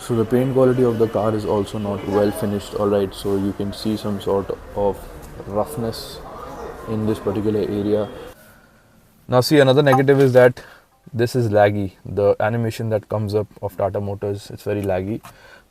So the paint quality of the car is also not well finished, alright, so you can see some sort of roughness in this particular area. Now see, another negative is that this is laggy. The animation that comes up of Tata Motors, it's very laggy,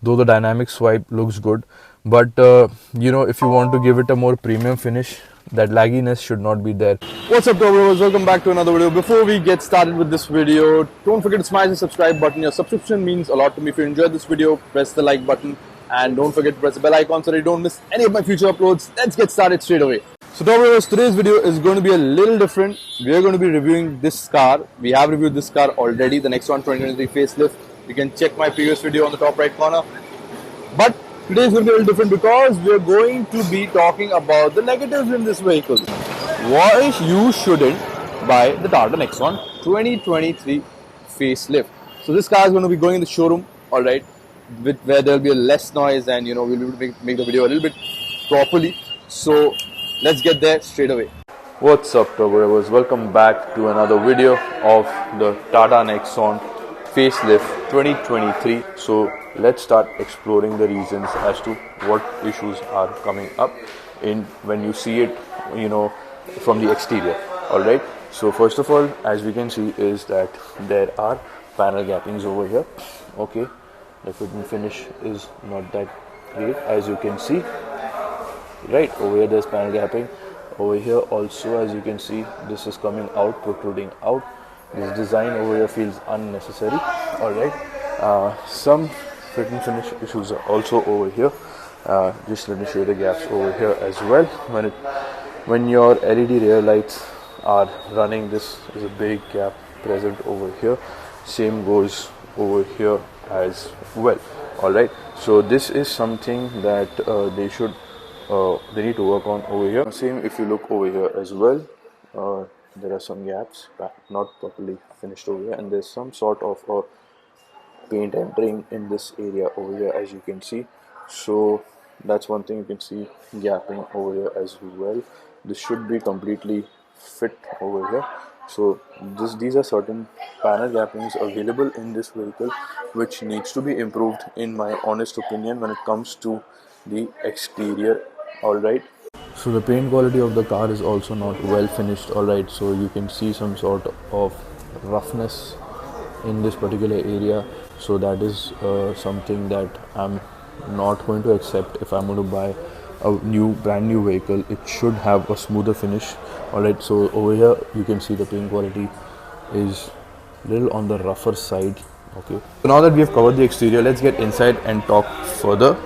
though the dynamic swipe looks good, but if you want to give it a more premium finish, that lagginess should not be there. What's up, bros? Welcome back to another video. Before we get started with this video, don't forget to smash the subscribe button. Your subscription means a lot to me. If you enjoyed this video, press the like button and don't forget to press the bell icon so that you don't miss any of my future uploads. Let's get started straight away. So bros, today's video is going to be a little different. We are going to be reviewing this car. We have reviewed this car already, the Nexon 2023 facelift. You can check my previous video on the top right corner. But today is going to be a little different because we are going to be talking about the negatives in this vehicle. Why you shouldn't buy the Tata Nexon 2023 facelift. So this car is going to be going in the showroom, alright, where there will be a less noise and we'll be able to make the video a little bit properly. So let's get there straight away. What's up, Turbo? Welcome back to another video of the Tata Nexon facelift 2023. So let's start exploring the reasons as to what issues are coming up in when you see it from the exterior. Alright, so first of all, as we can see is that there are panel gappings over here. Okay, the fit and finish is not that great, as you can see. Right, over here there's panel gapping. Over here also, as you can see, this is coming out, protruding out. This design over here feels unnecessary. Alright, some fit and finish issues are also over here. Just let me show you the gaps over here as well. When your LED rear lights are running, this is a big gap present over here. Same goes over here as well. Alright, so this is something that they need to work on over here. Same if you look over here as well, there are some gaps not properly finished over here, and there's some sort of a paint entering in this area over here, as you can see. So that's one thing you can see, gapping over here as well. This should be completely fit over here. So these are certain panel gappings available in this vehicle which needs to be improved, in my honest opinion, when it comes to the exterior. Alright, so the paint quality of the car is also not well finished. Alright, so you can see some sort of roughness in this particular area. So that is something that I'm not going to accept if I'm going to buy a brand new vehicle. It should have a smoother finish. Alright, so over here you can see the paint quality is a little on the rougher side. Okay, so now that we have covered the exterior, let's get inside and talk further.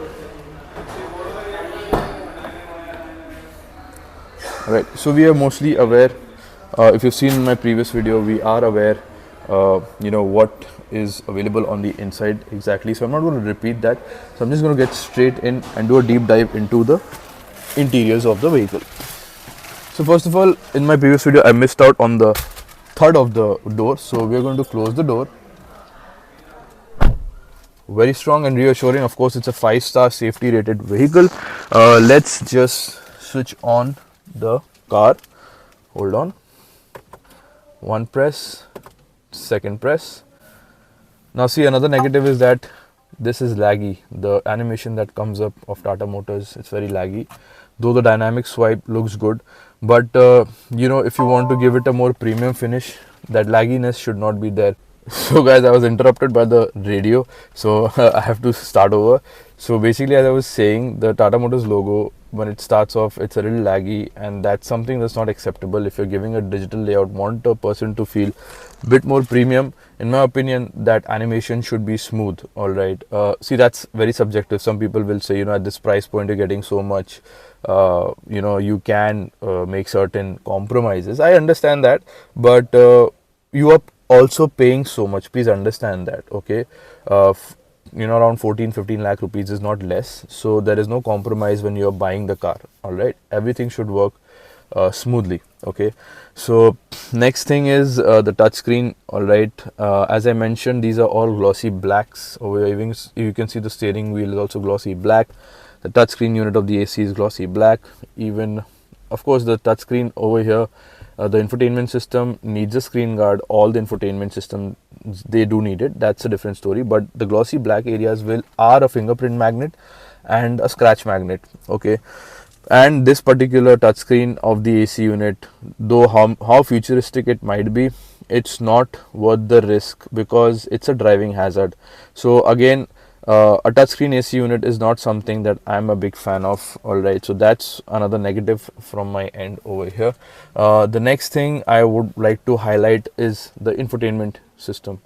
Alright, so we are mostly aware, if you've seen in my previous video, we are aware what is available on the inside exactly, so I'm not going to repeat that. So I'm just going to get straight in and do a deep dive into the interiors of the vehicle. So first of all, in my previous video I missed out on the third of the door, so we are going to close the door. Very strong and reassuring. Of course, it's a 5-star safety rated vehicle. Let's just switch on the car. Hold on. One press, second press. Now see, another negative is that this is laggy. The animation that comes up of Tata Motors, it's very laggy, though the dynamic swipe looks good, but if you want to give it a more premium finish, that lagginess should not be there. So guys, I was interrupted by the radio, so I have to start over. So basically, as I was saying, the Tata Motors logo, when it starts off, it's a little laggy, and that's something that's not acceptable. If you're giving a digital layout, want a person to feel a bit more premium, in my opinion, that animation should be smooth. Alright, see, that's very subjective. Some people will say, at this price point you're getting so much, you can make certain compromises. I understand that, but you are also paying so much. Please understand that. Okay, around 14-15 lakh rupees is not less, so there is no compromise when you're buying the car. All right, everything should work smoothly. Okay, so next thing is the touchscreen. All right, as I mentioned, these are all glossy blacks. Over here you can see the steering wheel is also glossy black. The touchscreen unit of the AC is glossy black. Even, of course, the touchscreen over here The infotainment system needs a screen guard. All the infotainment systems, they do need it. That's a different story. But the glossy black areas are a fingerprint magnet and a scratch magnet. Okay, and this particular touchscreen of the AC unit, though how futuristic it might be, it's not worth the risk because it's a driving hazard. So again, a touchscreen AC unit is not something that I'm a big fan of. Alright, so that's another negative from my end over here. The next thing I would like to highlight is the infotainment system.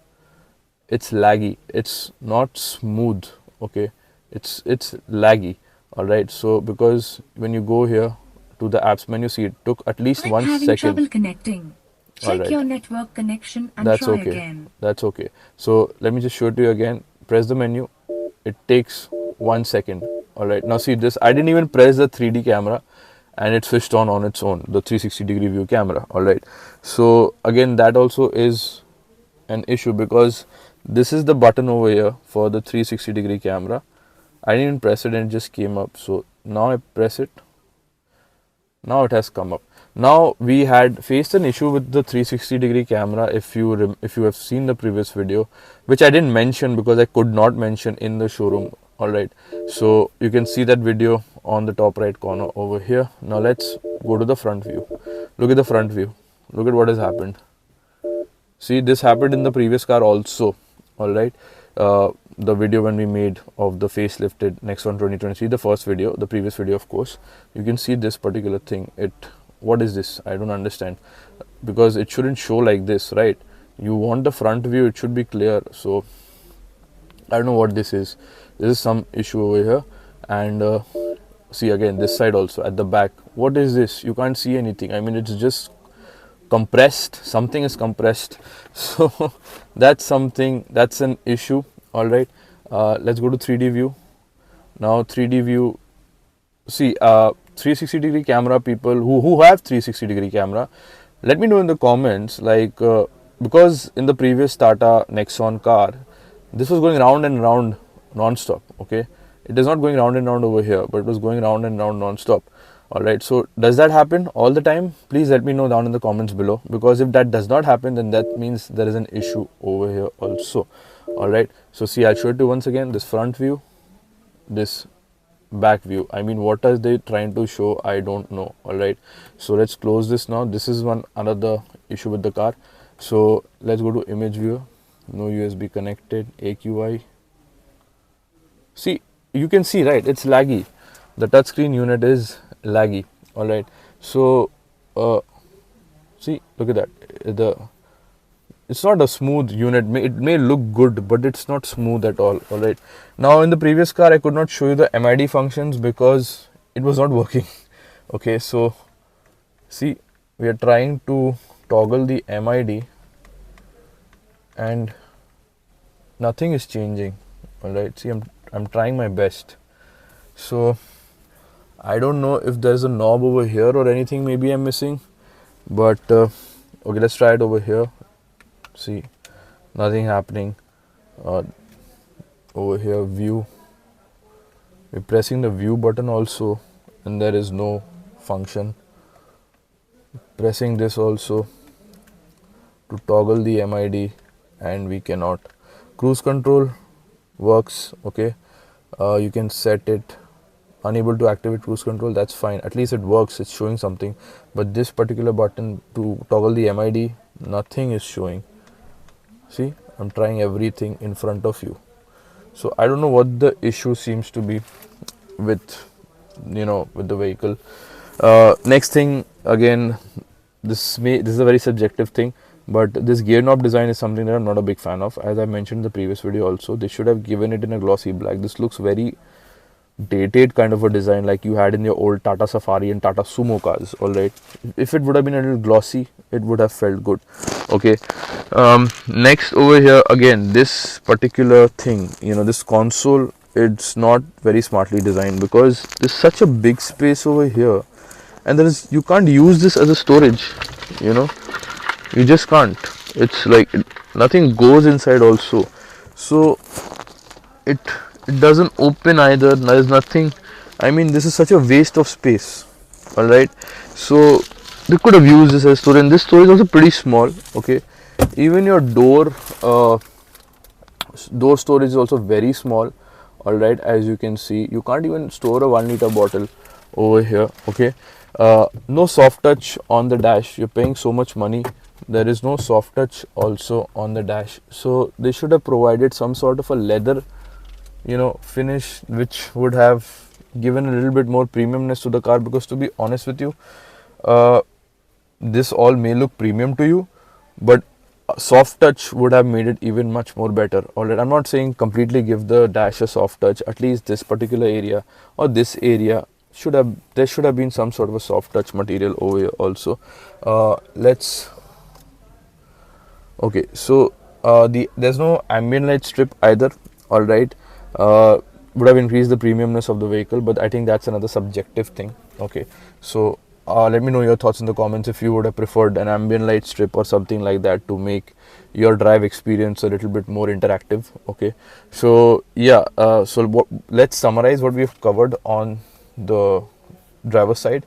It's laggy, it's not smooth. Okay, it's laggy. Alright, so because when you go here to the apps menu, see, it took at least I'm 1 having second. trouble connecting. Check your network connection and That's try okay. again. That's okay. So let me just show it to you again. Press the menu. It takes 1 second. Alright, now see this, I didn't even press the 3D camera and it switched on its own, the 360-degree view camera. Alright, so again, that also is an issue because this is the button over here for the 360-degree camera. I didn't even press it and it just came up. So now I press it. Now it has come up. Now we had faced an issue with the 360-degree camera. If you have seen the previous video, which I didn't mention because I could not mention in the showroom. Alright, so you can see that video on the top right corner over here. Now let's go to the front view. Look at the front view. Look at what has happened. See, this happened in the previous car also. Alright, the video when we made of the facelifted Nexon 2023, the first video, the previous video of course, you can see this particular thing. What is this? I don't understand, because it shouldn't show like this, right? You want the front view, it should be clear. So I don't know what this is. This is some issue over here. And see, again, this side also at the back, what is this? You can't see anything. I mean, it's just compressed. Something is compressed. So that's an issue. All right, let's go to 3D view. Now 3D view, see, 360-degree camera people who have 360-degree camera, let me know in the comments, like because in the previous Tata Nexon car, this was going round and round non-stop. Okay, it is not going round and round over here, but it was going round and round non-stop. Alright, so does that happen all the time? Please let me know down in the comments below, because if that does not happen, then that means there is an issue over here also. Alright, so see, I'll show it to you once again, this front view, this back view. I mean, what are they trying to show? I don't know. Alright, so let's close this now. This is another issue with the car. So let's go to image viewer, no USB connected, AQI. See, you can see, right, it's laggy. The touchscreen unit is laggy. Alright, so see, look at that. It's not a smooth unit. It may look good, but it's not smooth at all. Alright, now in the previous car I could not show you the MID functions because it was not working. Okay, so see, we are trying to toggle the MID and nothing is changing. Alright, see, I'm trying my best. So I don't know if there's a knob over here or anything maybe I'm missing, but okay, let's try it over here. See, nothing happening. Over here, view, we're pressing the view button also and there is no function. Pressing this also to toggle the MID and we cannot. Cruise control works. Okay, you can set it unable to activate cruise control. That's fine, at least it works, it's showing something. But this particular button to toggle the MID, nothing is showing. See, I'm trying everything in front of you. So I don't know what the issue seems to be with the vehicle. Next thing, again, this is a very subjective thing, but this gear knob design is something that I'm not a big fan of. As I mentioned in the previous video also, they should have given it in a glossy black. This looks very dated kind of a design like you had in your old Tata Safari and Tata Sumo cars. Alright, if it would have been a little glossy, it would have felt good. Okay, next over here, again, this particular thing, this console, it's not very smartly designed because there's such a big space over here and you can't use this as a storage. You just can't. It's like nothing goes inside also, so it doesn't open either. There is nothing. I mean, this is such a waste of space. Alright, so they could have used this as storage. And this storage is also pretty small. Okay, even your door storage is also very small. All right, as you can see, you can't even store a 1 liter bottle over here. Okay, no soft touch on the dash. You're paying so much money. There is no soft touch also on the dash, so they should have provided some sort of a leather, finish, which would have given a little bit more premiumness to the car. Because to be honest with you, this all may look premium to you, but soft touch would have made it even much more better. Alright, I'm not saying completely give the dash a soft touch. At least this particular area or this area there should have been some sort of a soft touch material over here also. Okay, so there's no ambient light strip either. Alright, would have increased the premiumness of the vehicle, but I think that's another subjective thing. Okay, so let me know your thoughts in the comments if you would have preferred an ambient light strip or something like that to make your drive experience a little bit more interactive. Okay, so yeah, let's summarize what we've covered on the driver's side.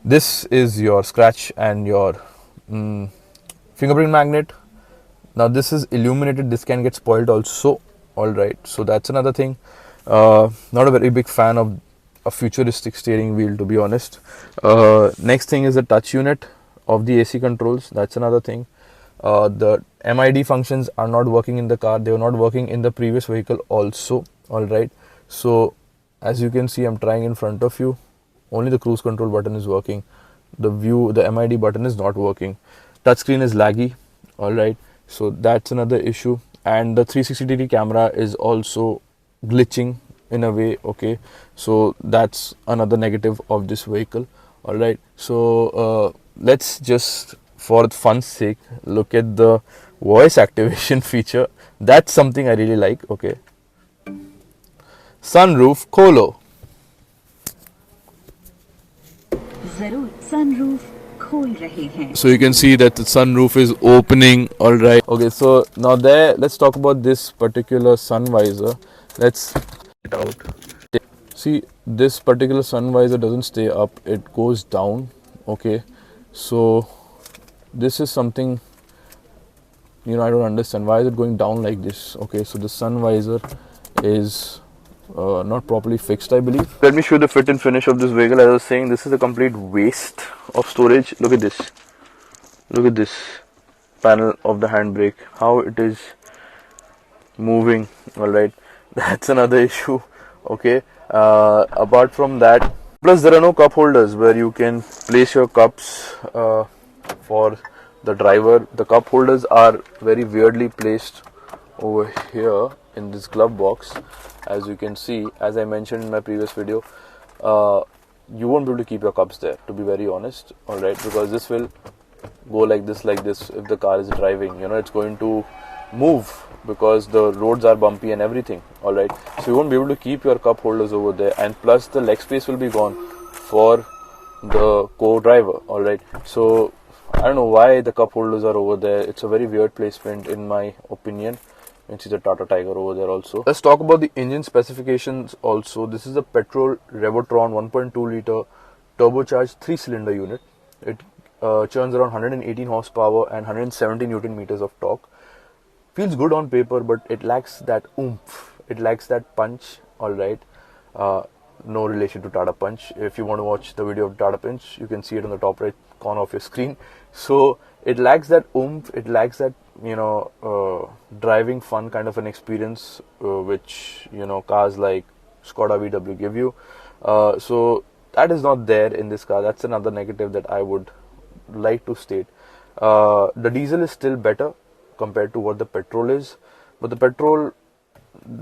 This is your scratch and your fingerprint magnet. Now this is illuminated. This can get spoiled also. Alright, so that's another thing. Not a very big fan of a futuristic steering wheel, to be honest. Next thing is the touch unit of the AC controls. That's another thing. The MID functions are not working in the car. They were not working in the previous vehicle also. Alright, so as you can see, I'm trying in front of you. Only the cruise control button is working. The MID button is not working. Touchscreen is laggy. Alright, so that's another issue. And the 360-degree camera is also glitching in a way. Okay, so that's another negative of this vehicle. All right, so let's just, for fun's sake, look at the voice activation feature. That's something I really like. Okay, sunroof kholo. sunroof khol rahe hain. So you can see that the sunroof is opening. All right. Okay, so now let's talk about this particular sun visor. Let's it out. See, this particular sun visor doesn't stay up, it goes down. Okay, so this is something, I don't understand. Why is it going down like this? Okay, so the sun visor is not properly fixed, I believe. Let me show you the fit and finish of this vehicle. As I was saying, this is a complete waste of storage. Look at this. Look at this panel of the handbrake, how it is moving. All right, that's another issue. Okay, apart from that, plus there are no cup holders where you can place your cups for the driver. The cup holders are very weirdly placed over here in this glove box. As you can see, as I mentioned in my previous video, you won't be able to keep your cups there, to be very honest. All right, because this will go like this if the car is driving. It's going to move because the roads are bumpy and everything. All right, so you won't be able to keep your cup holders over there, and plus the leg space will be gone for the co-driver. All right, so I don't know why the cup holders are over there. It's a very weird placement in my opinion. You can see the Tata Tiger over there also. Let's talk about the engine specifications also. This is a petrol Revotron 1.2 liter turbocharged 3-cylinder unit. It churns around 118 horsepower and 170 Newton meters of torque. Feels good on paper, but it lacks that oomph. It lacks that punch. All right. No relation to Tata Punch. If you want to watch the video of Tata Punch, you can see it on the top right corner of your screen. So it lacks that oomph. It lacks that driving fun kind of an experience, which cars like Skoda VW give you. So that is not there in this car. That's another negative that I would like to state. The diesel is still better compared to what the petrol is, but the petrol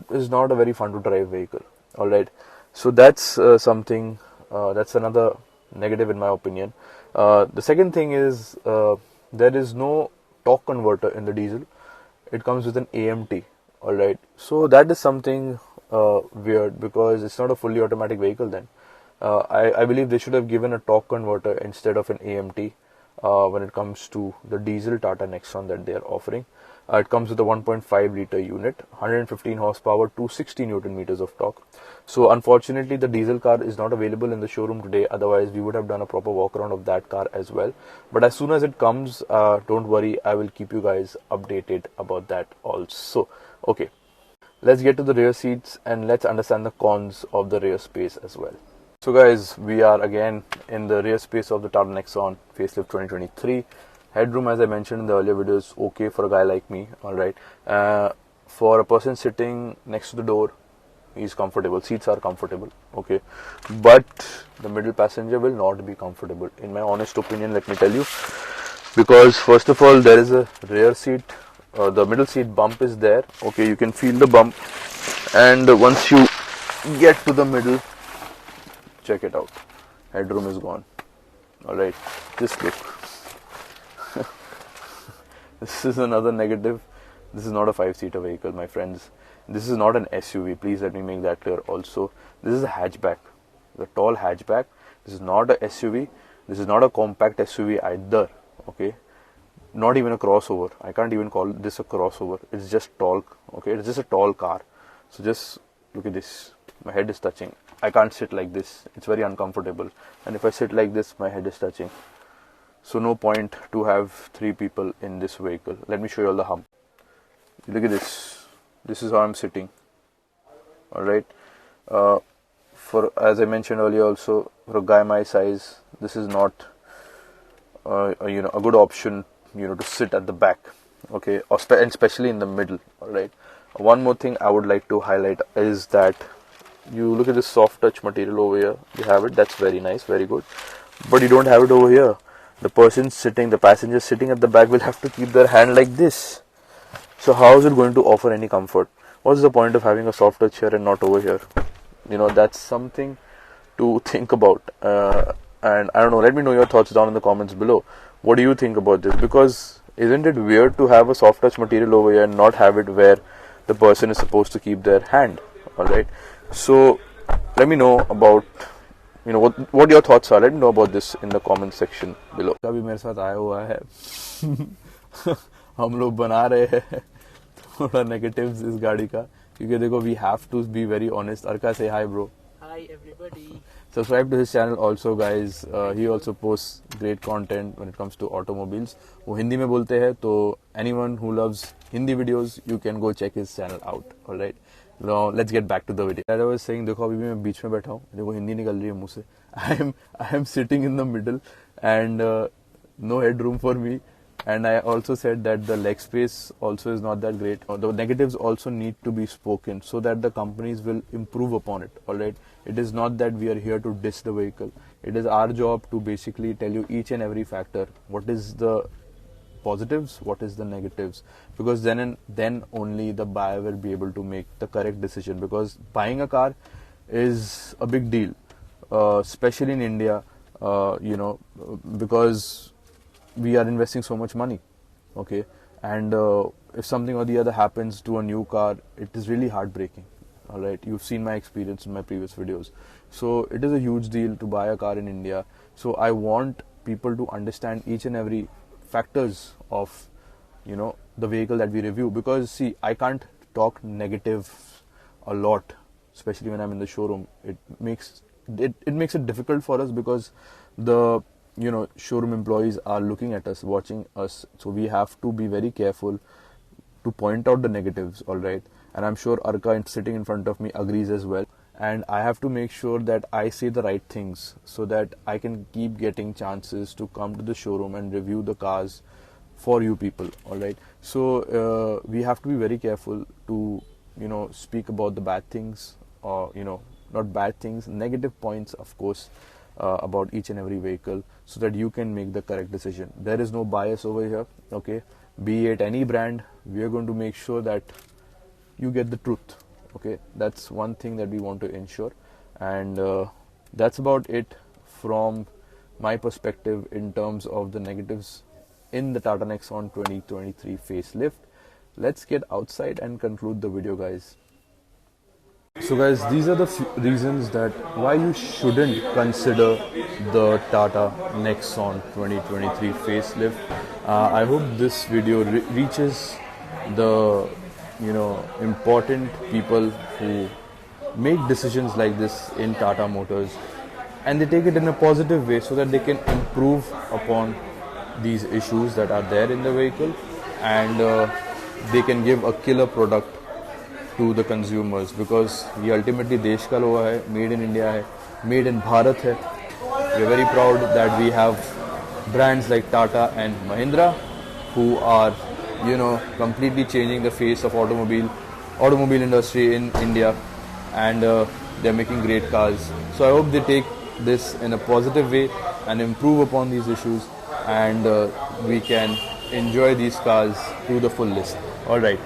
is not a very fun to drive vehicle. All right, so that's something, that's another negative in my opinion. The second thing is there is no torque converter in the diesel. It comes with an AMT. All right, so that is something weird, because it's not a fully automatic vehicle then. I believe they should have given a torque converter instead of an AMT. when it comes to the diesel Tata Nexon that they are offering. It comes with a 1.5 liter unit, 115 horsepower, 260 Newton meters of torque. So unfortunately, the diesel car is not available in the showroom today. Otherwise, we would have done a proper walk around of that car as well. But as soon as it comes, don't worry, I will keep you guys updated about that also. Okay, let's get to the rear seats and let's understand the cons of the rear space as well. So guys, we are again in the rear space of the Tata Nexon Facelift 2023. Headroom, as I mentioned in the earlier video, is okay for a guy like me. Alright, for a person sitting next to the door, he's comfortable. Seats are comfortable, okay, but the middle passenger will not be comfortable, in my honest opinion, let me tell you, because first of all, there is a rear seat, the middle seat bump is there, okay, you can feel the bump, and once you get to the middle, check it out, headroom is gone. Alright, just look. This is another negative. This is not a 5-seater vehicle, my friends. This is not an SUV. Please let me make that clear also. This is a hatchback. The tall hatchback. This is not a SUV. This is not a compact SUV either. Okay. Not even a crossover. I can't even call this a crossover. It's just tall. Okay. It's just a tall car. So just look at this. My head is touching. I can't sit like this. It's very uncomfortable. And if I sit like this, my head is touching. So no point to have 3 people in this vehicle. Let me show you all the hump. Look at this. This is how I'm sitting. Alright. For, as I mentioned earlier also, for a guy my size, this is not a good option, to sit at the back. Okay. And especially in the middle. Alright. One more thing I would like to highlight is that you look at this soft touch material over here. You have it. That's very nice. Very good. But you don't have it over here. The person sitting, the passenger sitting at the back will have to keep their hand like this. So how is it going to offer any comfort? What's the point of having a soft touch here and not over here? That's something to think about. And I don't know, let me know your thoughts down in the comments below. What do you think about this? Because isn't it weird to have a soft touch material over here and not have it where the person is supposed to keep their hand? Alright. So let me know about what your thoughts are. Let me know about this in the comment section below. अभी मेरे साथ आया हुआ है हम लोग बना रहे हैं थोड़ा negatives इस गाड़ी का, क्योंकि देखो we have to be very honest. Arka, say hi bro. Hi everybody. Subscribe to his channel also guys. He also posts great content when it comes to automobiles. वो हिंदी में बोलते हैं, तो anyone who loves Hindi videos, you can go check his channel out. Alright. Now let's get back to the video. As I was saying, देखो अभी मैं बीच में बैठा हूँ, देखो हिंदी निकल रही है मुँह से. I am sitting in the middle and no headroom for me. And I also said that the leg space also is not that great. The negatives also need to be spoken so that the companies will improve upon it. Alright, it is not that we are here to diss the vehicle. It is our job to basically tell you each and every factor. What is the positives, what is the negatives, because then only the buyer will be able to make the correct decision, because buying a car is a big deal, especially in India, because we are investing so much money, okay, and if something or the other happens to a new car, it is really heartbreaking. Alright, you've seen my experience in my previous videos. So it is a huge deal to buy a car in India. So I want people to understand each and every factors of the vehicle that we review, because see, I can't talk negative a lot, especially when I'm in the showroom. It makes it difficult for us, because the showroom employees are looking at us, watching us, so we have to be very careful to point out the negatives. All right, and I'm sure Arka sitting in front of me agrees as well. And I have to make sure that I say the right things so that I can keep getting chances to come to the showroom and review the cars for you people. Alright, so we have to be very careful to speak about the bad things, or not bad things, negative points of course, about each and every vehicle, so that you can make the correct decision. There is no bias over here, okay, be it any brand. We are going to make sure that you get the truth. Okay, that's one thing that we want to ensure, and that's about it from my perspective in terms of the negatives in the Tata Nexon 2023 facelift. Let's get outside and conclude the video, guys. So guys, these are the reasons that why you shouldn't consider the Tata Nexon 2023 facelift. I hope this video reaches the important people who make decisions like this in Tata Motors, and they take it in a positive way so that they can improve upon these issues that are there in the vehicle, and they can give a killer product to the consumers, because ये ultimately देश का लोहा है, made in India है, made in Bharat है. We are very proud that we have brands like Tata and Mahindra who are completely changing the face of automobile industry in India, and they're making great cars. So I hope they take this in a positive way and improve upon these issues, and we can enjoy these cars to the fullest. Alright.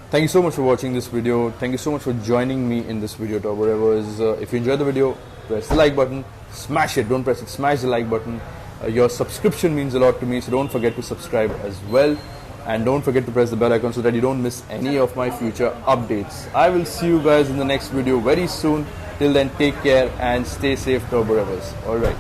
Thank you so much for watching this video. Thank you so much for joining me in this video, Turbo Revers. If you enjoyed the video, press the like button, smash it, don't press it, smash the like button. Your subscription means a lot to me, so don't forget to subscribe as well. And don't forget to press the bell icon so that you don't miss any of my future updates. I will see you guys in the next video very soon. Till then, take care and stay safe, Turbo Revers. Alright.